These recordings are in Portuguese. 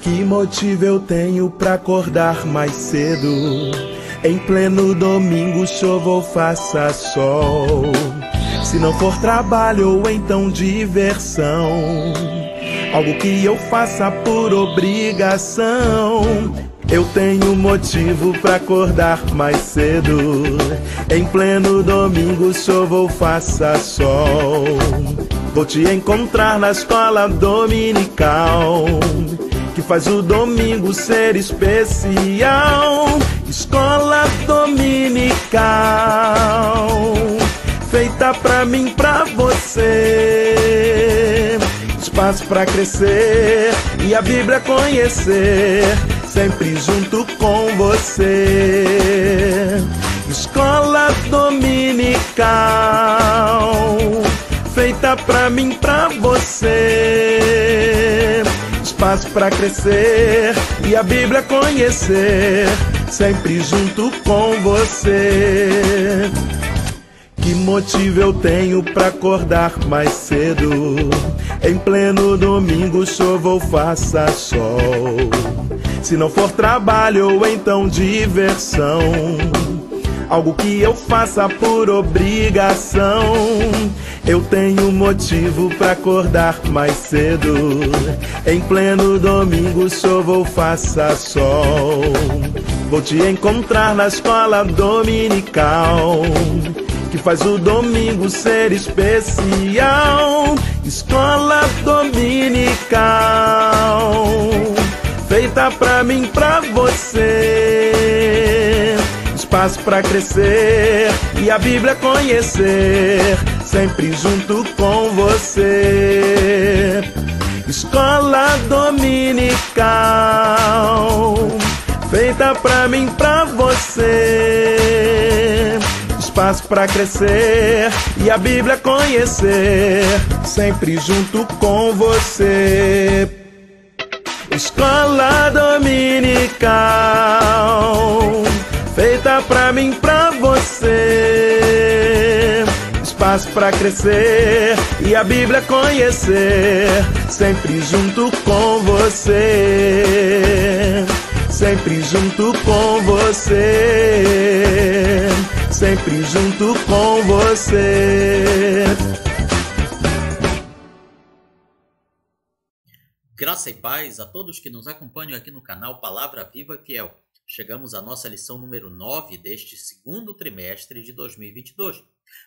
Que motivo eu tenho pra acordar mais cedo? Em pleno domingo, chova ou faça sol. Se não for trabalho ou então diversão, algo que eu faça por obrigação. Eu tenho motivo pra acordar mais cedo. Em pleno domingo, chova ou faça sol. Vou te encontrar na escola dominical, que faz o domingo ser especial. Escola dominical, feita pra mim, pra você. Espaço pra crescer e a Bíblia conhecer, sempre junto com você. Escola dominical, feita pra mim, pra você. Espaço pra crescer e a Bíblia conhecer, sempre junto com você. Que motivo eu tenho pra acordar mais cedo? Em pleno domingo, chova ou faça sol. Se não for trabalho ou então diversão, algo que eu faça por obrigação. Eu tenho motivo pra acordar mais cedo. Em pleno domingo, chova ou faça sol. Vou te encontrar na escola dominical, que faz o domingo ser especial. Escola dominical, feita pra mim, pra você. Espaço pra crescer e a Bíblia conhecer, sempre junto com você. Escola dominical, feita pra mim, pra você. Espaço pra crescer e a Bíblia conhecer, sempre junto com você. Escola dominical, feita pra mim, pra você. Espaço pra crescer e a Bíblia conhecer, sempre junto com você. Sempre junto com você. Sempre junto com você. Graça e paz a todos que nos acompanham aqui no canal Palavra Viva e Fiel. Chegamos à nossa lição número 9 deste segundo trimestre de 2022.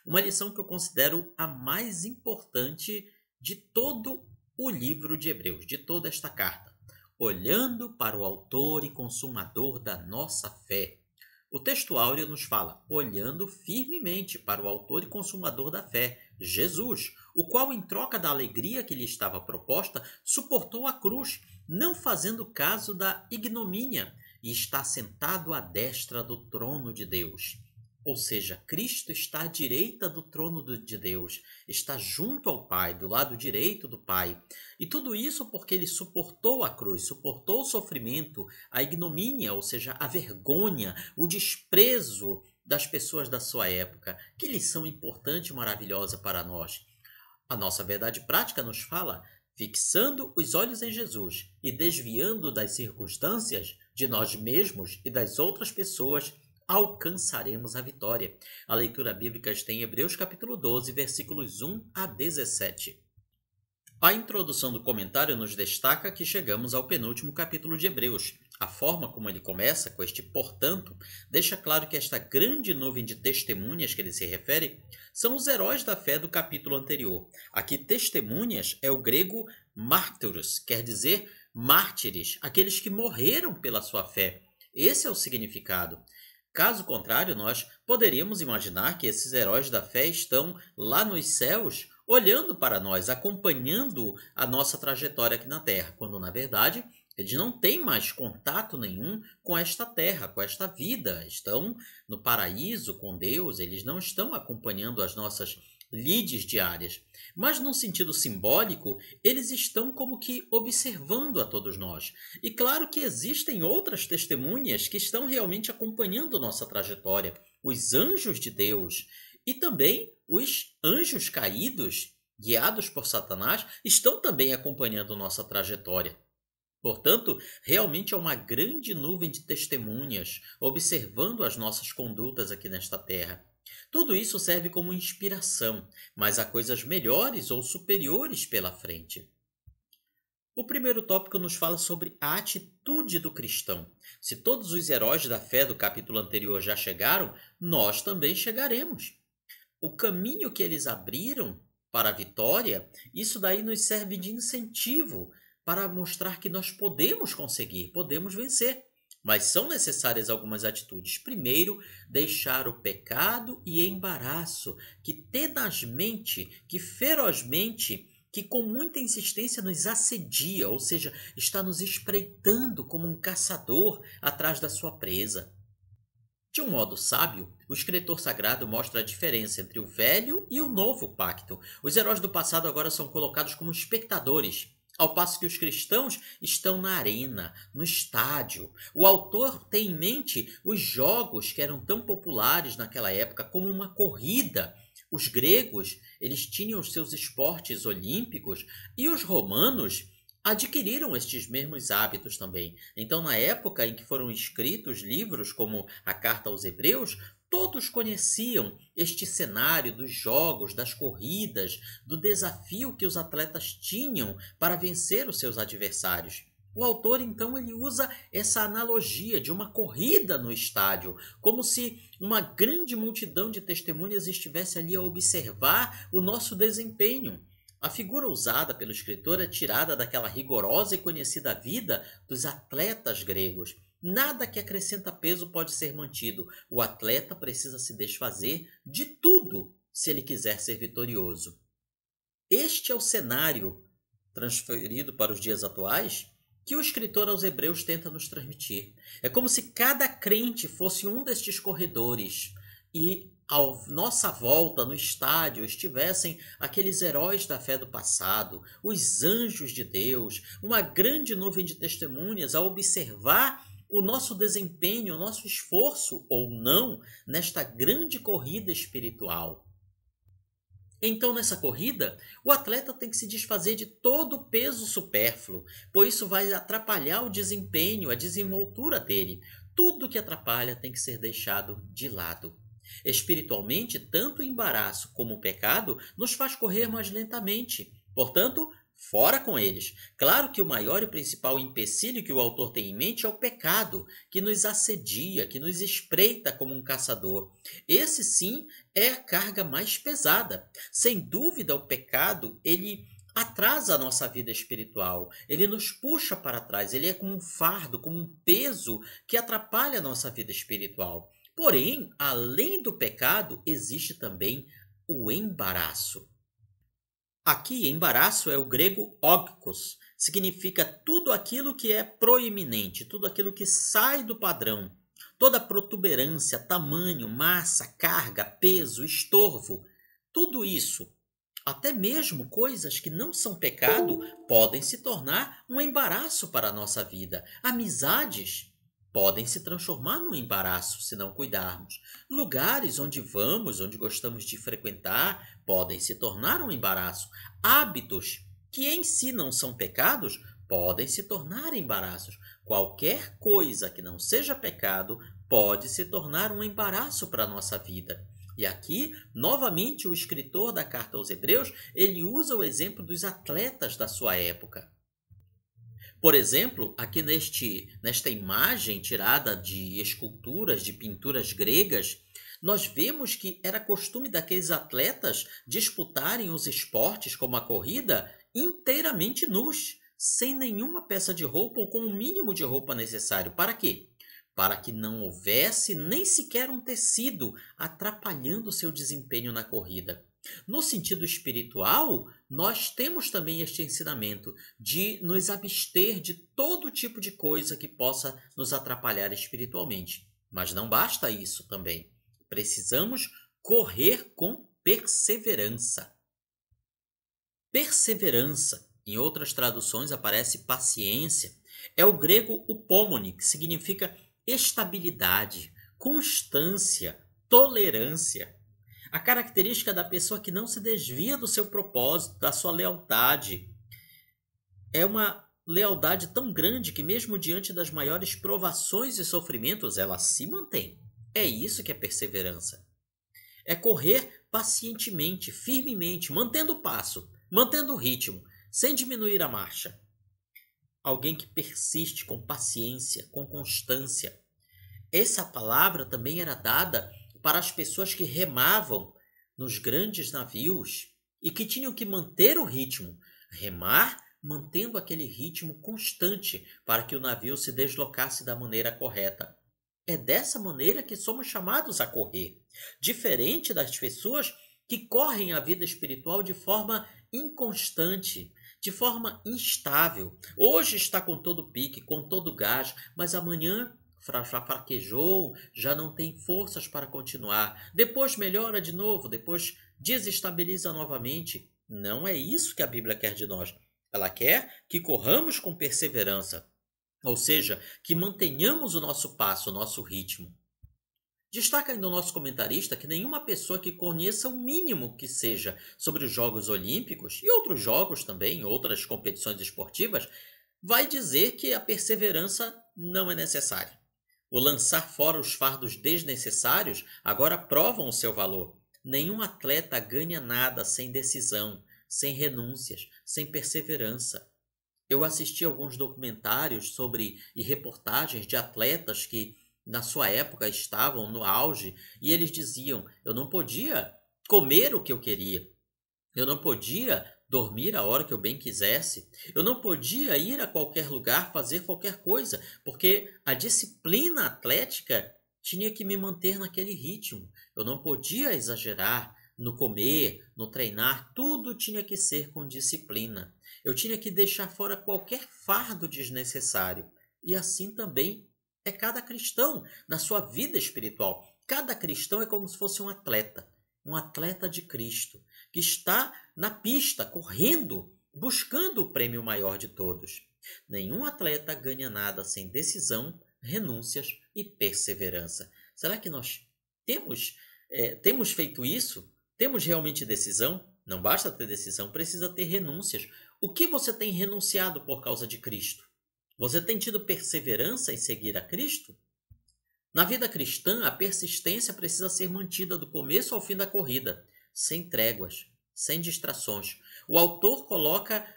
Uma lição que eu considero a mais importante de todo o livro de Hebreus, de toda esta carta. Olhando para o autor e consumador da nossa fé. O texto áureo nos fala, olhando firmemente para o autor e consumador da fé, Jesus, o qual, em troca da alegria que lhe estava proposta, suportou a cruz, não fazendo caso da ignomínia, e está sentado à destra do trono de Deus. Ou seja, Cristo está à direita do trono de Deus, está junto ao Pai, do lado direito do Pai. E tudo isso porque ele suportou a cruz, suportou o sofrimento, a ignomínia, ou seja, a vergonha, o desprezo das pessoas da sua época. Que lição importante e maravilhosa para nós. A nossa verdade prática nos fala, fixando os olhos em Jesus e desviando das circunstâncias de nós mesmos e das outras pessoas, alcançaremos a vitória. A leitura bíblica está em Hebreus capítulo 12, versículos 1 a 17. A introdução do comentário nos destaca que chegamos ao penúltimo capítulo de Hebreus. A forma como ele começa, com este portanto, deixa claro que esta grande nuvem de testemunhas que ele se refere são os heróis da fé do capítulo anterior. Aqui, testemunhas é o grego mártiros, quer dizer mártires, aqueles que morreram pela sua fé. Esse é o significado. Caso contrário, nós poderíamos imaginar que esses heróis da fé estão lá nos céus, olhando para nós, acompanhando a nossa trajetória aqui na Terra, quando na verdade eles não têm mais contato nenhum com esta terra, com esta vida. Estão no paraíso com Deus, eles não estão acompanhando as nossas lides diárias. Mas num sentido simbólico, eles estão como que observando a todos nós. E claro que existem outras testemunhas que estão realmente acompanhando nossa trajetória. Os anjos de Deus e também os anjos caídos, guiados por Satanás, estão também acompanhando nossa trajetória. Portanto, realmente é uma grande nuvem de testemunhas observando as nossas condutas aqui nesta terra. Tudo isso serve como inspiração, mas há coisas melhores ou superiores pela frente. O primeiro tópico nos fala sobre a atitude do cristão. Se todos os heróis da fé do capítulo anterior já chegaram, nós também chegaremos. O caminho que eles abriram para a vitória, isso daí nos serve de incentivo para mostrar que nós podemos conseguir, podemos vencer. Mas são necessárias algumas atitudes. Primeiro, deixar o pecado e embaraço, que tenazmente, que ferozmente, que com muita insistência nos assedia, ou seja, está nos espreitando como um caçador atrás da sua presa. De um modo sábio, o escritor sagrado mostra a diferença entre o velho e o novo pacto. Os heróis do passado agora são colocados como espectadores, ao passo que os cristãos estão na arena, no estádio. O autor tem em mente os jogos que eram tão populares naquela época como uma corrida. Os gregos, eles tinham os seus esportes olímpicos e os romanos adquiriram estes mesmos hábitos também. Então, na época em que foram escritos livros como a Carta aos Hebreus, todos conheciam este cenário dos jogos, das corridas, do desafio que os atletas tinham para vencer os seus adversários. O autor, então, ele usa essa analogia de uma corrida no estádio, como se uma grande multidão de testemunhas estivesse ali a observar o nosso desempenho. A figura usada pelo escritor é tirada daquela rigorosa e conhecida vida dos atletas gregos. Nada que acrescenta peso pode ser mantido. O atleta precisa se desfazer de tudo se ele quiser ser vitorioso. Este é o cenário transferido para os dias atuais que o escritor aos Hebreus tenta nos transmitir. É como se cada crente fosse um destes corredores e à nossa volta no estádio estivessem aqueles heróis da fé do passado, os anjos de Deus, uma grande nuvem de testemunhas a observar o nosso desempenho, o nosso esforço ou não nesta grande corrida espiritual. Então, nessa corrida, o atleta tem que se desfazer de todo o peso supérfluo, pois isso vai atrapalhar o desempenho, a desenvoltura dele. Tudo que atrapalha tem que ser deixado de lado. Espiritualmente, tanto o embaraço como o pecado nos faz correr mais lentamente. Portanto, fora com eles. Claro que o maior e principal empecilho que o autor tem em mente é o pecado, que nos assedia, que nos espreita como um caçador. Esse sim é a carga mais pesada. Sem dúvida, o pecado, ele atrasa a nossa vida espiritual. Ele nos puxa para trás, ele é como um fardo, como um peso que atrapalha a nossa vida espiritual. Porém, além do pecado, existe também o embaraço. Aqui, embaraço é o grego ógkos, significa tudo aquilo que é proeminente, tudo aquilo que sai do padrão. Toda protuberância, tamanho, massa, carga, peso, estorvo, tudo isso, até mesmo coisas que não são pecado, podem se tornar um embaraço para a nossa vida. Amizades podem se transformar num embaraço se não cuidarmos. Lugares onde vamos, onde gostamos de frequentar, podem se tornar um embaraço. Hábitos que em si não são pecados, podem se tornar embaraços. Qualquer coisa que não seja pecado pode se tornar um embaraço para a nossa vida. E aqui, novamente, o escritor da Carta aos Hebreus, ele usa o exemplo dos atletas da sua época. Por exemplo, aqui nesta imagem tirada de esculturas, de pinturas gregas, nós vemos que era costume daqueles atletas disputarem os esportes como a corrida inteiramente nus, sem nenhuma peça de roupa ou com o mínimo de roupa necessário. Para quê? Para que não houvesse nem sequer um tecido atrapalhando o seu desempenho na corrida. No sentido espiritual, nós temos também este ensinamento de nos abster de todo tipo de coisa que possa nos atrapalhar espiritualmente. Mas não basta isso também. Precisamos correr com perseverança. Perseverança, em outras traduções aparece paciência, é o grego upomone, que significa estabilidade, constância, tolerância. A característica da pessoa que não se desvia do seu propósito, da sua lealdade. É uma lealdade tão grande que mesmo diante das maiores provações e sofrimentos, ela se mantém. É isso que é perseverança. É correr pacientemente, firmemente, mantendo o passo, mantendo o ritmo, sem diminuir a marcha. Alguém que persiste com paciência, com constância. Essa palavra também era dada para as pessoas que remavam nos grandes navios e que tinham que manter o ritmo, remar mantendo aquele ritmo constante para que o navio se deslocasse da maneira correta. É dessa maneira que somos chamados a correr, diferente das pessoas que correm a vida espiritual de forma inconstante, de forma instável. Hoje está com todo o pique, com todo o gás, mas amanhã já fraquejou, já não tem forças para continuar. Depois melhora de novo, depois desestabiliza novamente. Não é isso que a Bíblia quer de nós. Ela quer que corramos com perseverança, ou seja, que mantenhamos o nosso passo, o nosso ritmo. Destaca ainda o nosso comentarista que nenhuma pessoa que conheça o mínimo que seja sobre os Jogos Olímpicos e outros jogos também, outras competições esportivas, vai dizer que a perseverança não é necessária. O lançar fora os fardos desnecessários agora provam o seu valor. Nenhum atleta ganha nada sem decisão, sem renúncias, sem perseverança. Eu assisti alguns documentários e reportagens de atletas que na sua época estavam no auge e eles diziam: eu não podia comer o que eu queria, eu não podia dormir a hora que eu bem quisesse, eu não podia ir a qualquer lugar fazer qualquer coisa, porque a disciplina atlética tinha que me manter naquele ritmo. Eu não podia exagerar no comer, no treinar, tudo tinha que ser com disciplina. Eu tinha que deixar fora qualquer fardo desnecessário. E assim também é cada cristão na sua vida espiritual. Cada cristão é como se fosse um atleta de Cristo, que está na pista, correndo, buscando o prêmio maior de todos. Nenhum atleta ganha nada sem decisão, renúncias e perseverança. Será que nós temos feito isso? Temos realmente decisão? Não basta ter decisão, precisa ter renúncias. O que você tem renunciado por causa de Cristo? Você tem tido perseverança em seguir a Cristo? Na vida cristã, a persistência precisa ser mantida do começo ao fim da corrida, sem tréguas, sem distrações. O autor coloca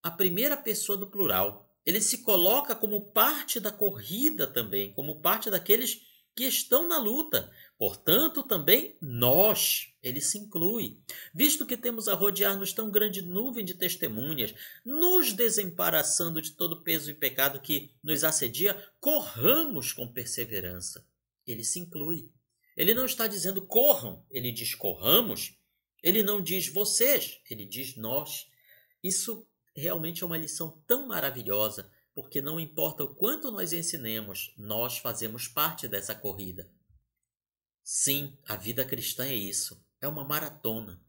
a primeira pessoa do plural. Ele se coloca como parte da corrida também, como parte daqueles que estão na luta. Portanto, também nós, ele se inclui. Visto que temos a rodear-nos tão grande nuvem de testemunhas, nos desembaraçando de todo peso e pecado que nos assedia, corramos com perseverança. Ele se inclui. Ele não está dizendo corram, ele diz corramos. Ele não diz vocês, ele diz nós. Isso realmente é uma lição tão maravilhosa, porque não importa o quanto nós ensinemos, nós fazemos parte dessa corrida. Sim, a vida cristã é isso, é uma maratona.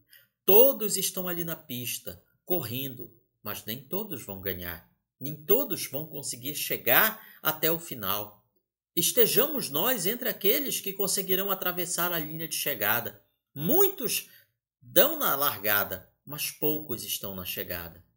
Todos estão ali na pista, correndo, mas nem todos vão ganhar, nem todos vão conseguir chegar até o final. Estejamos nós entre aqueles que conseguirão atravessar a linha de chegada. Muitos dão na largada, mas poucos estão na chegada.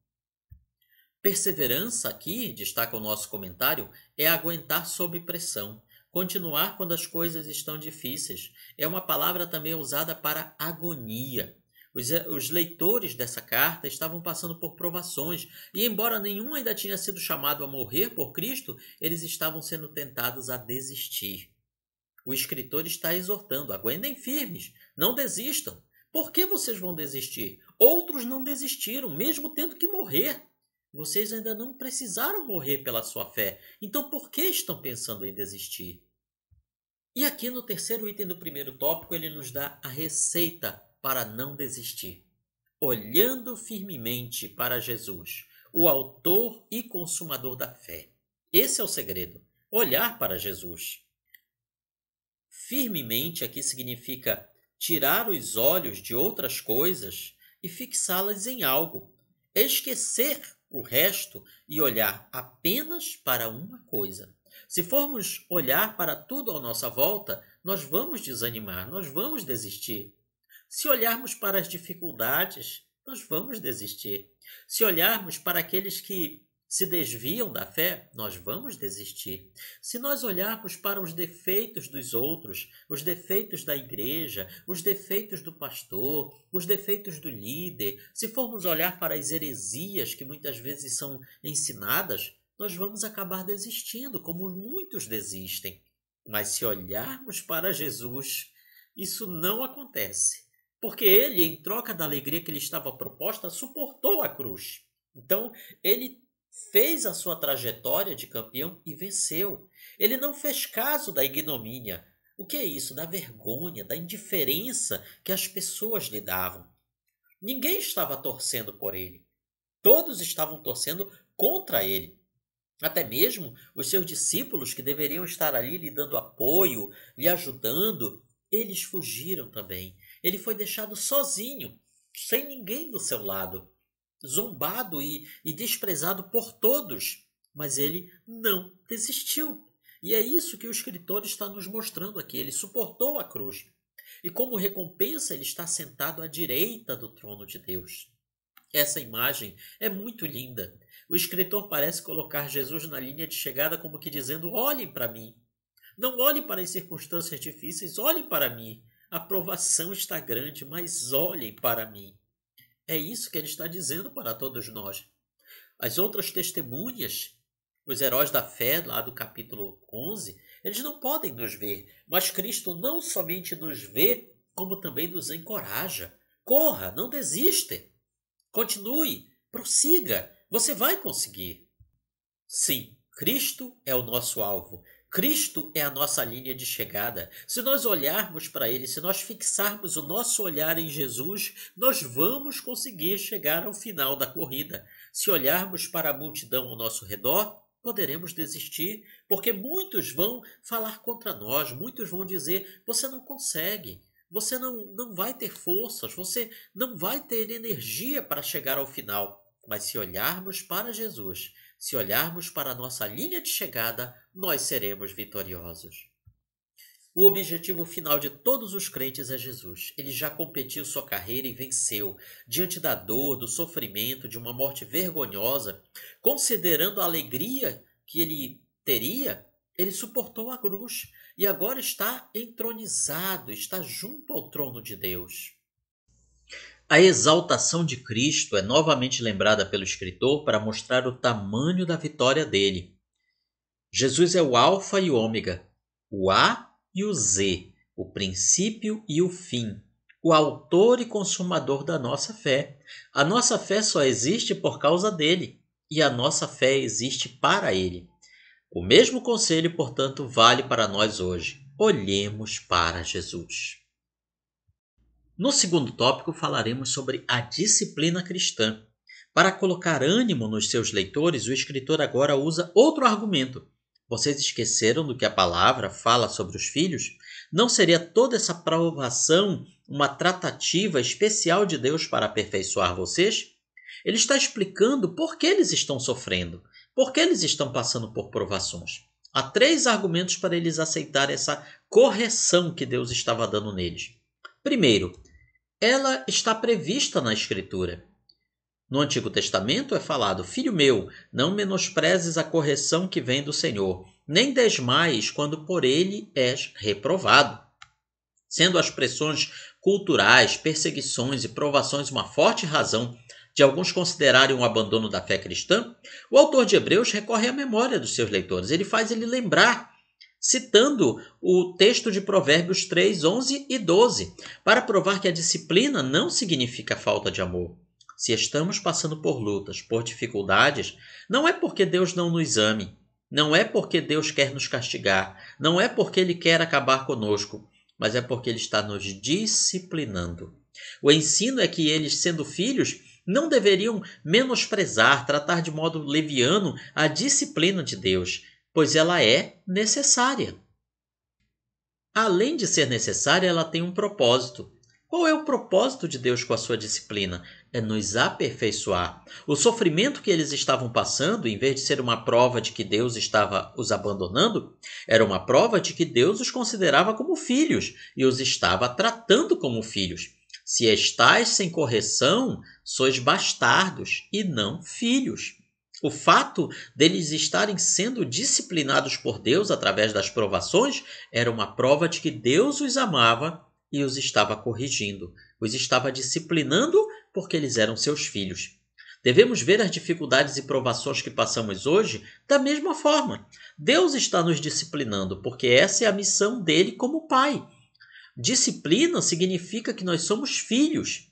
Perseverança aqui, destaca o nosso comentário, é aguentar sob pressão, continuar quando as coisas estão difíceis. É uma palavra também usada para agonia. Os leitores dessa carta estavam passando por provações e, embora nenhum ainda tinha sido chamado a morrer por Cristo, eles estavam sendo tentados a desistir. O escritor está exortando: aguentem firmes, não desistam. Por que vocês vão desistir? Outros não desistiram, mesmo tendo que morrer. Vocês ainda não precisaram morrer pela sua fé, então por que estão pensando em desistir? E aqui no terceiro item do primeiro tópico ele nos dá a receita para não desistir. Olhando firmemente para Jesus, o autor e consumador da fé. Esse é o segredo, olhar para Jesus. Firmemente aqui significa tirar os olhos de outras coisas e fixá-las em algo, esquecer o resto e olhar apenas para uma coisa. Se formos olhar para tudo à nossa volta, nós vamos desanimar, nós vamos desistir. Se olharmos para as dificuldades, nós vamos desistir. Se olharmos para aqueles que se desviam da fé, nós vamos desistir. Se nós olharmos para os defeitos dos outros, os defeitos da igreja, os defeitos do pastor, os defeitos do líder, se formos olhar para as heresias que muitas vezes são ensinadas, nós vamos acabar desistindo, como muitos desistem. Mas se olharmos para Jesus, isso não acontece, porque ele, em troca da alegria que lhe estava proposta, suportou a cruz. Então, ele fez a sua trajetória de campeão e venceu. Ele não fez caso da ignomínia. O que é isso? Da vergonha, da indiferença que as pessoas lhe davam. Ninguém estava torcendo por ele. Todos estavam torcendo contra ele. Até mesmo os seus discípulos, que deveriam estar ali lhe dando apoio, lhe ajudando, eles fugiram também. Ele foi deixado sozinho, sem ninguém do seu lado, zombado e desprezado por todos. Mas ele não desistiu. E é isso que o escritor está nos mostrando aqui. Ele suportou a cruz. E como recompensa, ele está sentado à direita do trono de Deus. Essa imagem é muito linda. O escritor parece colocar Jesus na linha de chegada como que dizendo: olhem para mim. Não olhem para as circunstâncias difíceis, olhem para mim. A provação está grande, mas olhem para mim. É isso que ele está dizendo para todos nós. As outras testemunhas, os heróis da fé, lá do capítulo 11, eles não podem nos ver, mas Cristo não somente nos vê, como também nos encoraja. Corra, não desista. Continue, prossiga, você vai conseguir. Sim, Cristo é o nosso alvo. Cristo é a nossa linha de chegada. Se nós olharmos para Ele, se nós fixarmos o nosso olhar em Jesus, nós vamos conseguir chegar ao final da corrida. Se olharmos para a multidão ao nosso redor, poderemos desistir, porque muitos vão falar contra nós, muitos vão dizer: você não consegue, você não vai ter forças, você não vai ter energia para chegar ao final. Mas se olharmos para Jesus, se olharmos para a nossa linha de chegada, nós seremos vitoriosos. O objetivo final de todos os crentes é Jesus. Ele já competiu sua carreira e venceu. Diante da dor, do sofrimento, de uma morte vergonhosa, considerando a alegria que ele teria, ele suportou a cruz e agora está entronizado, está junto ao trono de Deus. A exaltação de Cristo é novamente lembrada pelo escritor para mostrar o tamanho da vitória dele. Jesus é o Alfa e o Ômega, o A e o Z, o princípio e o fim, o autor e consumador da nossa fé. A nossa fé só existe por causa dele, e a nossa fé existe para ele. O mesmo conselho, portanto, vale para nós hoje. Olhemos para Jesus. No segundo tópico, falaremos sobre a disciplina cristã. Para colocar ânimo nos seus leitores, o escritor agora usa outro argumento. Vocês esqueceram do que a palavra fala sobre os filhos? Não seria toda essa provação uma tratativa especial de Deus para aperfeiçoar vocês? Ele está explicando por que eles estão sofrendo, por que eles estão passando por provações. Há 3 argumentos para eles aceitarem essa correção que Deus estava dando neles. Primeiro, ela está prevista na Escritura. No Antigo Testamento é falado: filho meu, não menosprezes a correção que vem do Senhor, nem desmaies quando por ele és reprovado. Sendo as pressões culturais, perseguições e provações uma forte razão de alguns considerarem um abandono da fé cristã, o autor de Hebreus recorre à memória dos seus leitores. Ele faz ele lembrar, citando o texto de Provérbios 3, 11 e 12, para provar que a disciplina não significa falta de amor. Se estamos passando por lutas, por dificuldades, não é porque Deus não nos ame, não é porque Deus quer nos castigar, não é porque Ele quer acabar conosco, mas é porque Ele está nos disciplinando. O ensino é que eles, sendo filhos, não deveriam menosprezar, tratar de modo leviano a disciplina de Deus, pois ela é necessária. Além de ser necessária, ela tem um propósito. Qual é o propósito de Deus com a sua disciplina? É nos aperfeiçoar. O sofrimento que eles estavam passando, em vez de ser uma prova de que Deus estava os abandonando, era uma prova de que Deus os considerava como filhos e os estava tratando como filhos. Se estais sem correção, sois bastardos e não filhos. O fato deles estarem sendo disciplinados por Deus através das provações era uma prova de que Deus os amava e os estava corrigindo, os estava disciplinando porque eles eram seus filhos. Devemos ver as dificuldades e provações que passamos hoje da mesma forma. Deus está nos disciplinando porque essa é a missão dele como pai. Disciplina significa que nós somos filhos.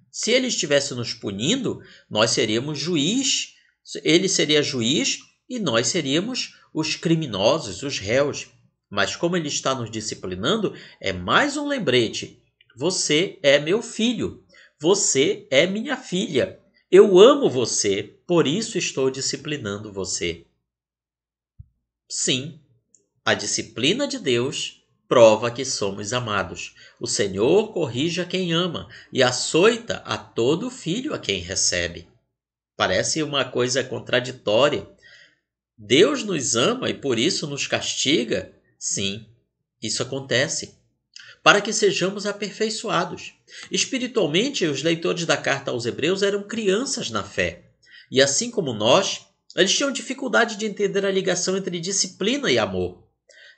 Se ele estivesse nos punindo, nós seríamos juiz. Ele seria juiz e nós seríamos os criminosos, os réus. Mas como ele está nos disciplinando, é mais um lembrete. Você é meu filho. Você é minha filha. Eu amo você, por isso estou disciplinando você. Sim, a disciplina de Deus prova que somos amados. O Senhor corrige a quem ama e açoita a todo filho a quem recebe. Parece uma coisa contraditória. Deus nos ama e por isso nos castiga? Sim, isso acontece. Para que sejamos aperfeiçoados. Espiritualmente, os leitores da carta aos Hebreus eram crianças na fé. E assim como nós, eles tinham dificuldade de entender a ligação entre disciplina e amor.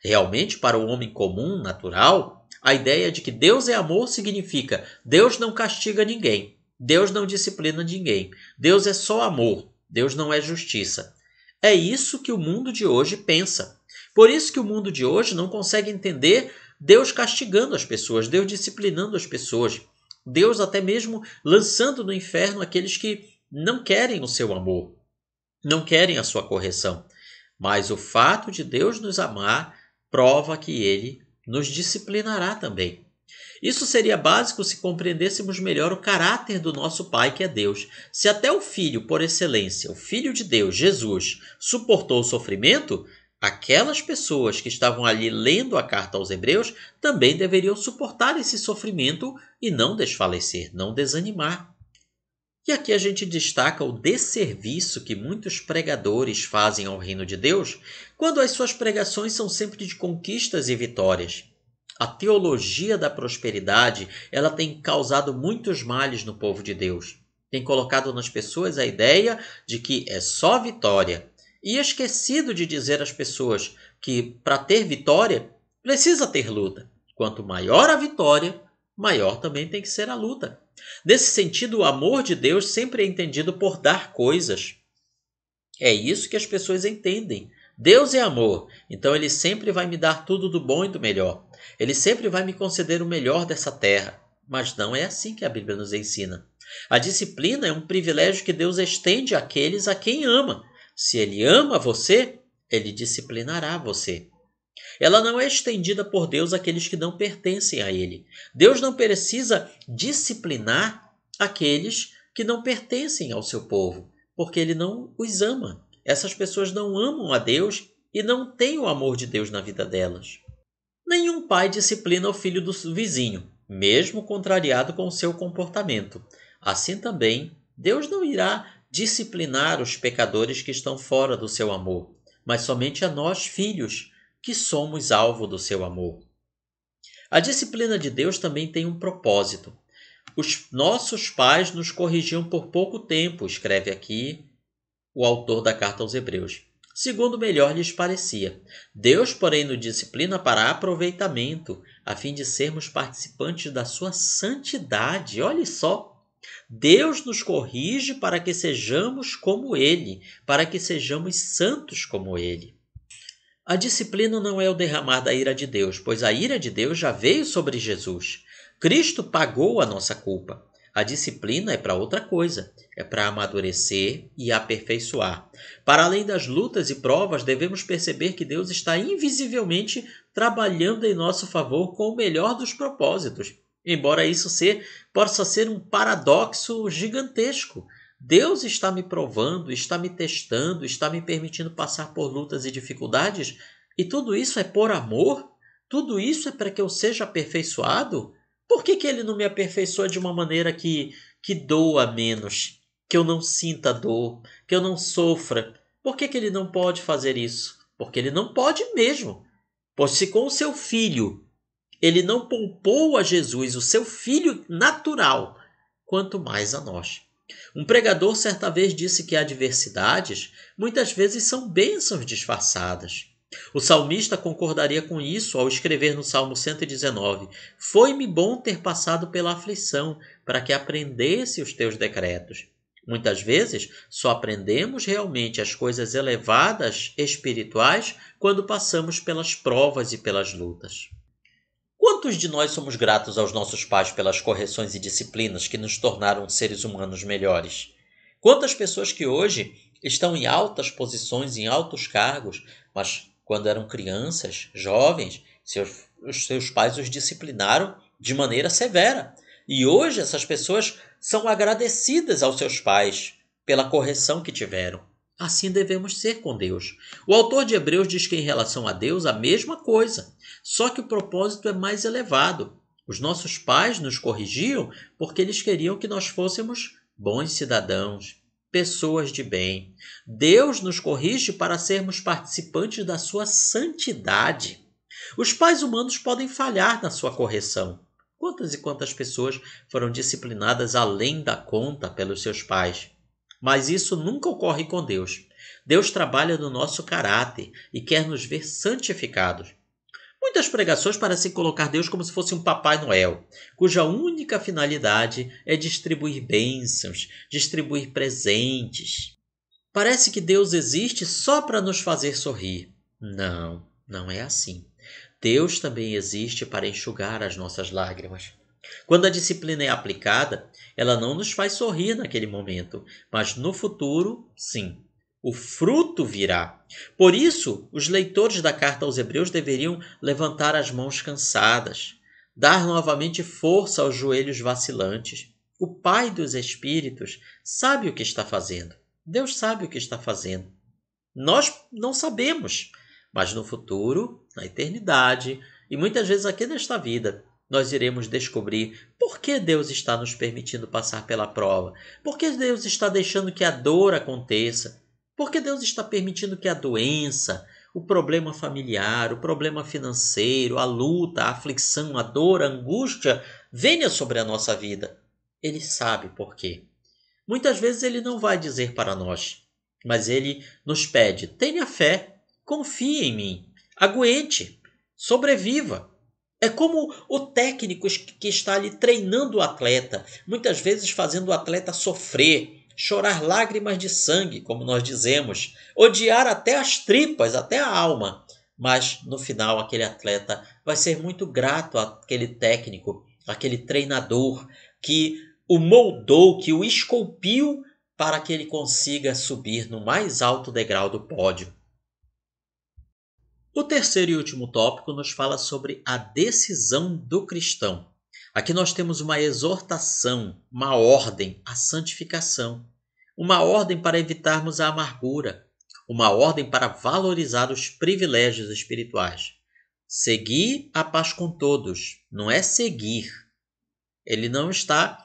Realmente, para o homem comum, natural, a ideia de que Deus é amor significa Deus não castiga ninguém. Deus não disciplina ninguém. Deus é só amor. Deus não é justiça. É isso que o mundo de hoje pensa. Por isso que o mundo de hoje não consegue entender Deus castigando as pessoas, Deus disciplinando as pessoas, Deus até mesmo lançando no inferno aqueles que não querem o seu amor, não querem a sua correção. Mas o fato de Deus nos amar prova que Ele nos disciplinará também. Isso seria básico se compreendêssemos melhor o caráter do nosso Pai, que é Deus. Se até o Filho, por excelência, o Filho de Deus, Jesus, suportou o sofrimento, aquelas pessoas que estavam ali lendo a carta aos Hebreus também deveriam suportar esse sofrimento e não desfalecer, não desanimar. E aqui a gente destaca o desserviço que muitos pregadores fazem ao reino de Deus quando as suas pregações são sempre de conquistas e vitórias. A teologia da prosperidade, ela tem causado muitos males no povo de Deus. Tem colocado nas pessoas a ideia de que é só vitória. E esquecido de dizer às pessoas que para ter vitória precisa ter luta. Quanto maior a vitória, maior também tem que ser a luta. Nesse sentido, o amor de Deus sempre é entendido por dar coisas. É isso que as pessoas entendem. Deus é amor, então Ele sempre vai me dar tudo do bom e do melhor. Ele sempre vai me conceder o melhor dessa terra. Mas não é assim que a Bíblia nos ensina. A disciplina é um privilégio que Deus estende àqueles a quem ama. Se Ele ama você, Ele disciplinará você. Ela não é estendida por Deus àqueles que não pertencem a Ele. Deus não precisa disciplinar aqueles que não pertencem ao seu povo, porque Ele não os ama. Essas pessoas não amam a Deus e não têm o amor de Deus na vida delas. Nenhum pai disciplina o filho do vizinho, mesmo contrariado com o seu comportamento. Assim também, Deus não irá disciplinar os pecadores que estão fora do seu amor, mas somente a nós, filhos, que somos alvo do seu amor. A disciplina de Deus também tem um propósito. Os nossos pais nos corrigiam por pouco tempo, escreve aqui o autor da carta aos Hebreus, segundo melhor lhes parecia. Deus, porém, nos disciplina para aproveitamento, a fim de sermos participantes da sua santidade. Olhe só! Deus nos corrige para que sejamos como Ele, para que sejamos santos como Ele. A disciplina não é o derramar da ira de Deus, pois a ira de Deus já veio sobre Jesus. Cristo pagou a nossa culpa. A disciplina é para outra coisa, é para amadurecer e aperfeiçoar. Para além das lutas e provas, devemos perceber que Deus está invisivelmente trabalhando em nosso favor com o melhor dos propósitos. Embora isso possa ser um paradoxo gigantesco. Deus está me provando, está me testando, está me permitindo passar por lutas e dificuldades, e tudo isso é por amor? Tudo isso é para que eu seja aperfeiçoado? Por que Ele não me aperfeiçoa de uma maneira que doa menos, que eu não sinta dor, que eu não sofra? Por que Ele não pode fazer isso? Porque Ele não pode mesmo. Pois se com o seu filho Ele não poupou a Jesus, o seu filho natural, quanto mais a nós. Um pregador certa vez disse que adversidades muitas vezes são bênçãos disfarçadas. O salmista concordaria com isso ao escrever no Salmo 119: Foi-me bom ter passado pela aflição, para que aprendesse os teus decretos. Muitas vezes só aprendemos realmente as coisas elevadas espirituais quando passamos pelas provas e pelas lutas. Quantos de nós somos gratos aos nossos pais pelas correções e disciplinas que nos tornaram seres humanos melhores? Quantas pessoas que hoje estão em altas posições, em altos cargos, mas quando eram crianças, jovens, os seus pais os disciplinaram de maneira severa. E hoje essas pessoas são agradecidas aos seus pais pela correção que tiveram. Assim devemos ser com Deus. O autor de Hebreus diz que em relação a Deus a mesma coisa, só que o propósito é mais elevado. Os nossos pais nos corrigiam porque eles queriam que nós fôssemos bons cidadãos, pessoas de bem. Deus nos corrige para sermos participantes da sua santidade. Os pais humanos podem falhar na sua correção. Quantas e quantas pessoas foram disciplinadas além da conta pelos seus pais? Mas isso nunca ocorre com Deus. Deus trabalha no nosso caráter e quer nos ver santificados. Muitas pregações parecem colocar Deus como se fosse um Papai Noel, cuja única finalidade é distribuir bênçãos, distribuir presentes. Parece que Deus existe só para nos fazer sorrir. Não, não é assim. Deus também existe para enxugar as nossas lágrimas. Quando a disciplina é aplicada, ela não nos faz sorrir naquele momento, mas no futuro, sim. O fruto virá. Por isso, os leitores da carta aos Hebreus deveriam levantar as mãos cansadas, dar novamente força aos joelhos vacilantes. O Pai dos Espíritos sabe o que está fazendo. Deus sabe o que está fazendo. Nós não sabemos, mas no futuro, na eternidade, e muitas vezes aqui nesta vida, nós iremos descobrir por que Deus está nos permitindo passar pela prova, por que Deus está deixando que a dor aconteça, por que Deus está permitindo que a doença, o problema familiar, o problema financeiro, a luta, a aflição, a dor, a angústia venha sobre a nossa vida. Ele sabe por quê. Muitas vezes ele não vai dizer para nós, mas ele nos pede: tenha fé, confie em mim, aguente, sobreviva. É como o técnico que está ali treinando o atleta, muitas vezes fazendo o atleta sofrer, chorar lágrimas de sangue, como nós dizemos, odiar até as tripas, até a alma. Mas no final aquele atleta vai ser muito grato àquele técnico, àquele treinador que o moldou, que o esculpiu para que ele consiga subir no mais alto degrau do pódio. O terceiro e último tópico nos fala sobre a decisão do cristão. Aqui nós temos uma exortação, uma ordem à santificação, uma ordem para evitarmos a amargura, uma ordem para valorizar os privilégios espirituais. Seguir a paz com todos, não é seguir. Ele não está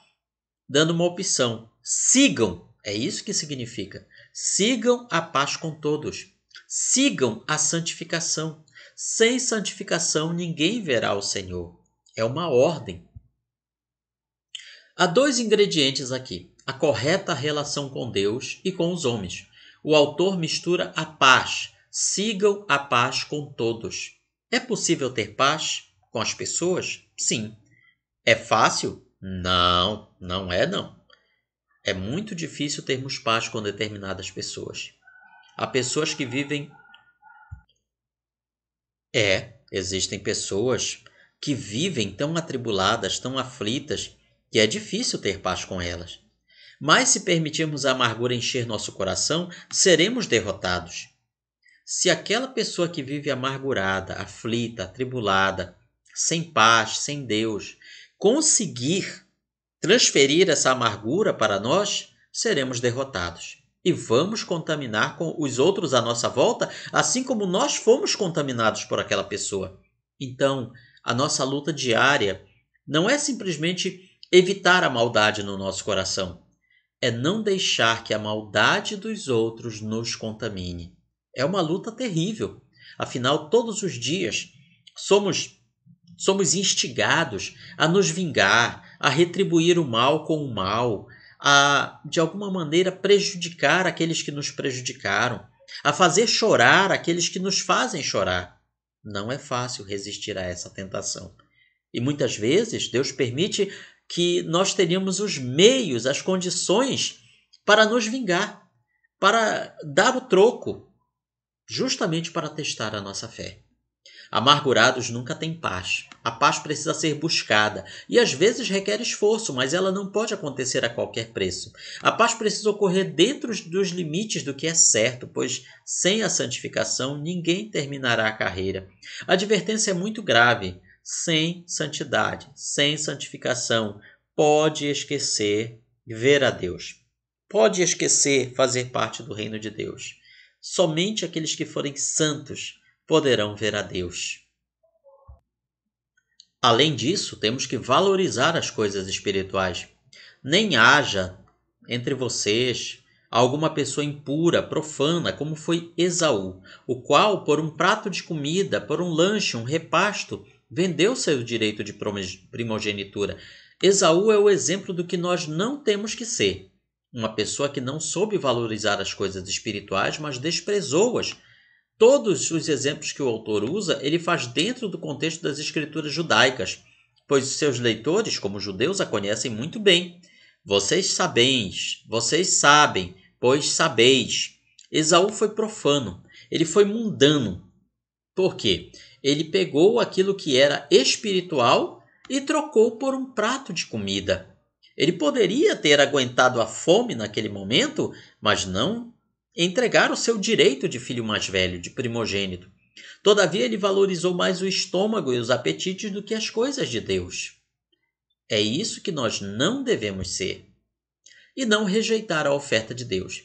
dando uma opção. Sigam, é isso que significa. Sigam a paz com todos. Sigam a santificação. Sem santificação ninguém verá o Senhor. É uma ordem. Há dois ingredientes aqui: a correta relação com Deus e com os homens. O autor mistura a paz. Sigam a paz com todos. É possível ter paz com as pessoas? Sim. É fácil? Não, não é não. É muito difícil termos paz com determinadas pessoas. Há pessoas que vivem... Existem pessoas que vivem tão atribuladas, tão aflitas, que é difícil ter paz com elas. Mas se permitirmos a amargura encher nosso coração, seremos derrotados. Se aquela pessoa que vive amargurada, aflita, atribulada, sem paz, sem Deus, conseguir transferir essa amargura para nós, seremos derrotados. E vamos contaminar com os outros à nossa volta, assim como nós fomos contaminados por aquela pessoa. Então, a nossa luta diária não é simplesmente evitar a maldade no nosso coração. É não deixar que a maldade dos outros nos contamine. É uma luta terrível. Afinal, todos os dias somos instigados a nos vingar, a retribuir o mal com o mal, a, de alguma maneira, prejudicar aqueles que nos prejudicaram, a fazer chorar aqueles que nos fazem chorar. Não é fácil resistir a essa tentação. E muitas vezes Deus permite que nós tenhamos os meios, as condições para nos vingar, para dar o troco, justamente para testar a nossa fé. Amargurados nunca têm paz. A paz precisa ser buscada e às vezes requer esforço, mas ela não pode acontecer a qualquer preço. A paz precisa ocorrer dentro dos limites do que é certo, pois sem a santificação ninguém terminará a carreira. A advertência é muito grave. Sem santidade, sem santificação, pode esquecer ver a Deus. Pode esquecer fazer parte do reino de Deus. Somente aqueles que forem santos poderão ver a Deus. Além disso, temos que valorizar as coisas espirituais. Nem haja entre vocês alguma pessoa impura, profana, como foi Esaú, o qual, por um prato de comida, por um lanche, um repasto, vendeu seu direito de primogenitura. Esaú é o exemplo do que nós não temos que ser. Uma pessoa que não soube valorizar as coisas espirituais, mas desprezou-as. Todos os exemplos que o autor usa, ele faz dentro do contexto das escrituras judaicas, pois seus leitores, como judeus, a conhecem muito bem. Vocês sabem, pois sabeis. Esaú foi profano, ele foi mundano. Por quê? Ele pegou aquilo que era espiritual e trocou por um prato de comida. Ele poderia ter aguentado a fome naquele momento, mas não entregar o seu direito de filho mais velho, de primogênito. Todavia, ele valorizou mais o estômago e os apetites do que as coisas de Deus. É isso que nós não devemos ser. E não rejeitar a oferta de Deus.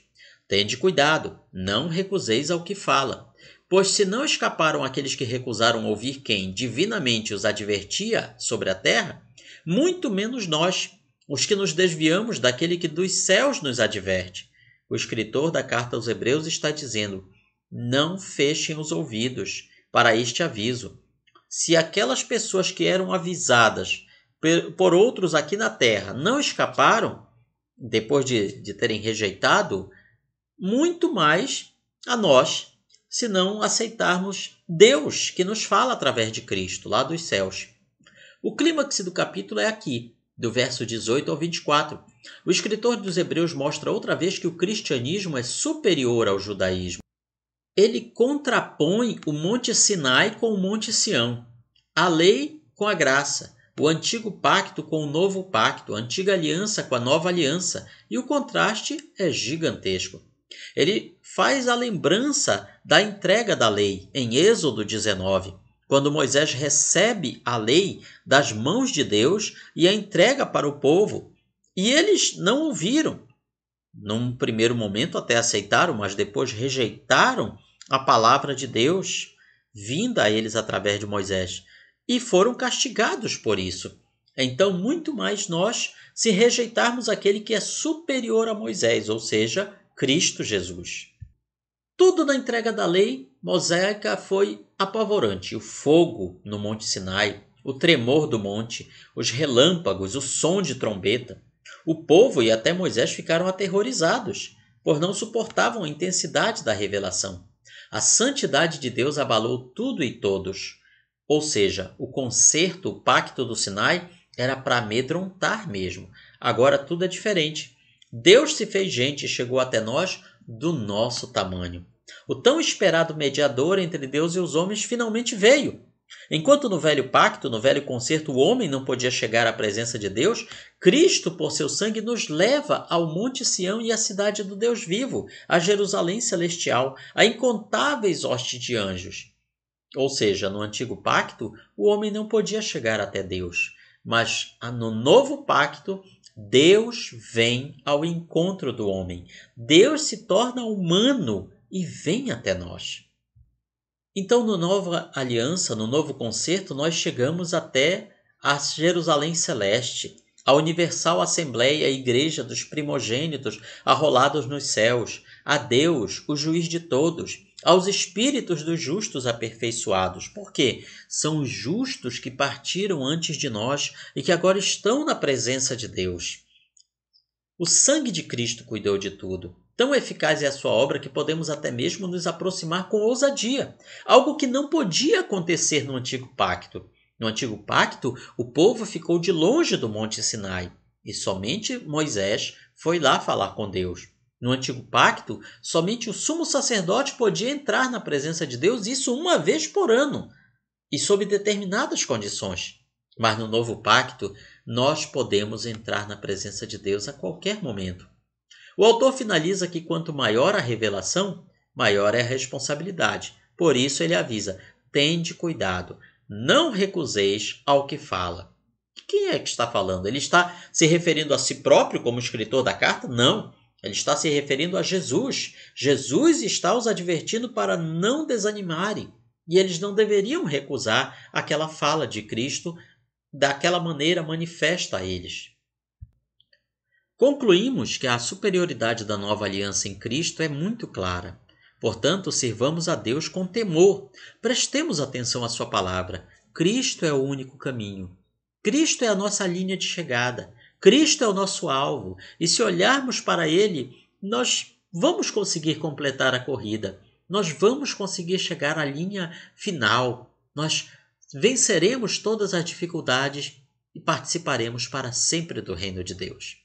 Tende cuidado, não recuseis ao que fala. Pois se não escaparam aqueles que recusaram ouvir quem divinamente os advertia sobre a terra, muito menos nós, os que nos desviamos daquele que dos céus nos adverte. O escritor da carta aos Hebreus está dizendo: não fechem os ouvidos para este aviso. Se aquelas pessoas que eram avisadas por outros aqui na terra não escaparam, depois de terem rejeitado, muito mais a nós, se não aceitarmos Deus que nos fala através de Cristo, lá dos céus. O clímax do capítulo é aqui, do verso 18 ao 24. O escritor dos Hebreus mostra outra vez que o cristianismo é superior ao judaísmo. Ele contrapõe o Monte Sinai com o Monte Sião, a lei com a graça, o antigo pacto com o novo pacto, a antiga aliança com a nova aliança, e o contraste é gigantesco. Ele faz a lembrança da entrega da lei em Êxodo 19, quando Moisés recebe a lei das mãos de Deus e a entrega para o povo. E eles não ouviram. Num primeiro momento até aceitaram, mas depois rejeitaram a palavra de Deus vinda a eles através de Moisés e foram castigados por isso. Então, muito mais nós, se rejeitarmos aquele que é superior a Moisés, ou seja, Cristo Jesus. Tudo na entrega da lei mosaica foi apavorante. O fogo no Monte Sinai, o tremor do monte, os relâmpagos, o som de trombeta. O povo e até Moisés ficaram aterrorizados, pois não suportavam a intensidade da revelação. A santidade de Deus abalou tudo e todos. Ou seja, o concerto, o pacto do Sinai, era para amedrontar mesmo. Agora tudo é diferente. Deus se fez gente e chegou até nós do nosso tamanho. O tão esperado mediador entre Deus e os homens finalmente veio. Enquanto no velho pacto, no velho concerto, o homem não podia chegar à presença de Deus, Cristo, por seu sangue, nos leva ao Monte Sião e à cidade do Deus vivo, a Jerusalém celestial, a incontáveis hostes de anjos. Ou seja, no antigo pacto, o homem não podia chegar até Deus. Mas no novo pacto, Deus vem ao encontro do homem. Deus se torna humano e vem até nós. Então, na nova aliança, no novo concerto, nós chegamos até a Jerusalém celeste, a universal assembleia, a igreja dos primogênitos arrolados nos céus, a Deus, o juiz de todos, aos espíritos dos justos aperfeiçoados. Por quê? São os justos que partiram antes de nós e que agora estão na presença de Deus. O sangue de Cristo cuidou de tudo. Tão eficaz é a sua obra que podemos até mesmo nos aproximar com ousadia, algo que não podia acontecer no Antigo Pacto. No Antigo Pacto, o povo ficou de longe do Monte Sinai, e somente Moisés foi lá falar com Deus. No Antigo Pacto, somente o sumo sacerdote podia entrar na presença de Deus, isso uma vez por ano, e sob determinadas condições. Mas no Novo Pacto, nós podemos entrar na presença de Deus a qualquer momento. O autor finaliza que quanto maior a revelação, maior é a responsabilidade. Por isso ele avisa: tende cuidado, não recuseis ao que fala. Quem é que está falando? Ele está se referindo a si próprio como escritor da carta? Não. Ele está se referindo a Jesus. Jesus está os advertindo para não desanimarem. E eles não deveriam recusar aquela fala de Cristo daquela maneira manifesta a eles. Concluímos que a superioridade da nova aliança em Cristo é muito clara. Portanto, sirvamos a Deus com temor. Prestemos atenção à sua palavra. Cristo é o único caminho. Cristo é a nossa linha de chegada. Cristo é o nosso alvo. E se olharmos para Ele, nós vamos conseguir completar a corrida. Nós vamos conseguir chegar à linha final. Nós venceremos todas as dificuldades e participaremos para sempre do reino de Deus.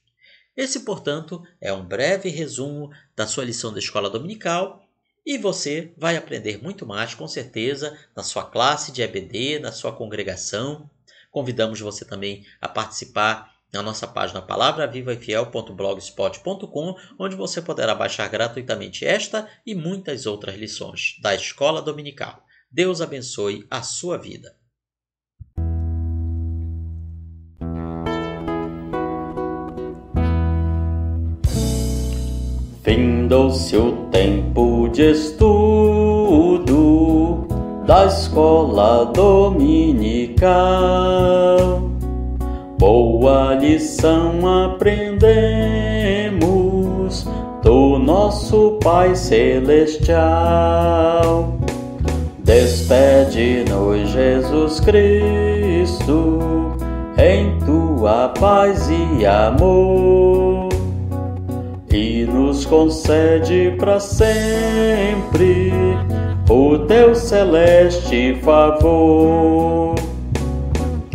Esse, portanto, é um breve resumo da sua lição da escola dominical e você vai aprender muito mais, com certeza, na sua classe de EBD, na sua congregação. Convidamos você também a participar na nossa página palavravivaefiel.blogspot.com, onde você poderá baixar gratuitamente esta e muitas outras lições da escola dominical. Deus abençoe a sua vida. Findou-se o tempo de estudo da escola dominical. Boa lição aprendemos do nosso Pai Celestial. Despede-nos, Jesus Cristo, em tua paz e amor, e nos concede para sempre o teu celeste favor.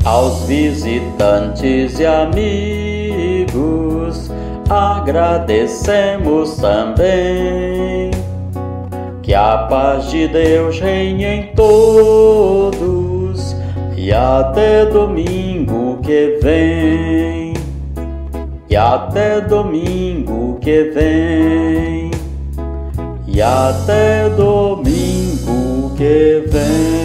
Aos visitantes e amigos agradecemos também. Que a paz de Deus reine em todos e até domingo que vem. E até domingo que vem. E até domingo que vem.